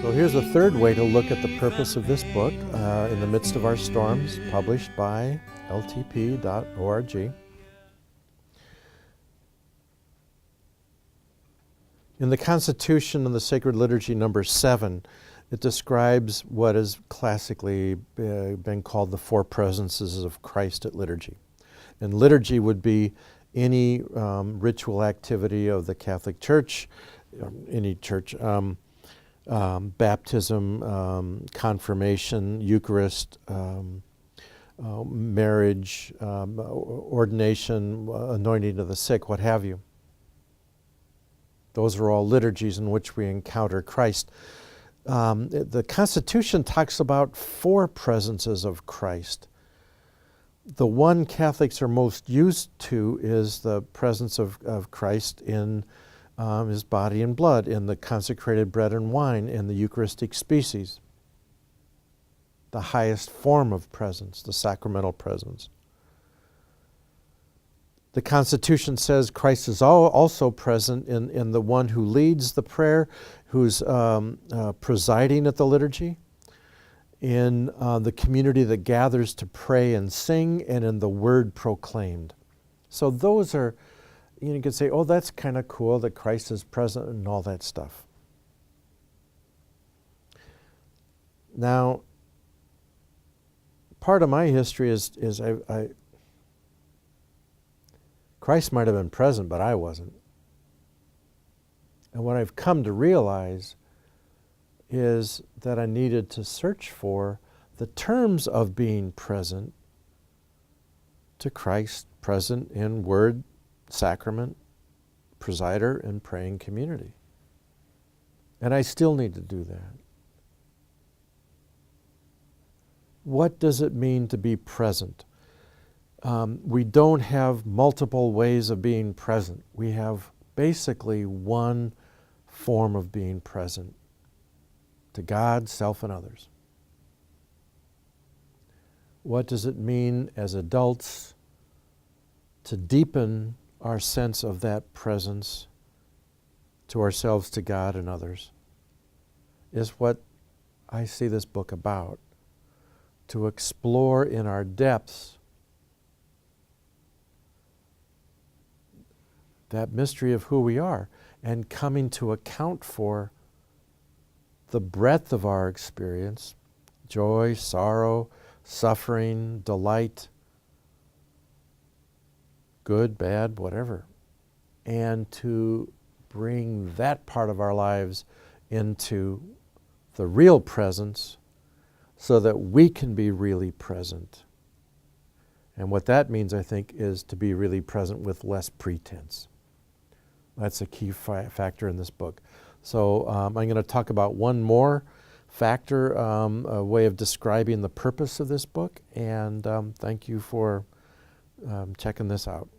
So here's a third way to look at the purpose of this book, In the Midst of Our Storms, published by ltp.org. In the Constitution and the Sacred Liturgy number 7, it describes what has classically been called the four presences of Christ at liturgy. And liturgy would be any ritual activity of the Catholic Church, any church, baptism, confirmation, Eucharist, marriage, ordination, anointing of the sick, what have you. Those are all liturgies in which we encounter Christ. The Constitution talks about four presences of Christ. The one Catholics are most used to is the presence of Christ in his body and blood, in the consecrated bread and wine, in the Eucharistic species. The highest form of presence, the sacramental presence. The Constitution says Christ is also present in the one who leads the prayer, who's presiding at the liturgy, in the community that gathers to pray and sing, and in the word proclaimed. So those are, you can say, oh, that's kind of cool that Christ is present and all that stuff. Now, part of my history is Christ might have been present, but I wasn't. And what I've come to realize is that I needed to search for the terms of being present to Christ, present in word, sacrament, presider, and praying community. And I still need to do that. What does it mean to be present? We don't have multiple ways of being present. We have basically one form of being present to God, self, and others. What does it mean as adults to deepen our sense of that presence to ourselves, to God, and others? Is what I see this book about. To explore in our depths that mystery of who we are, and coming to account for the breadth of our experience, joy, sorrow, suffering, delight, good, bad, whatever, and to bring that part of our lives into the real presence so that we can be really present. And what that means, I think, is to be really present with less pretense. That's a key factor in this book. So I'm going to talk about one more factor, a way of describing the purpose of this book, and thank you for checking this out.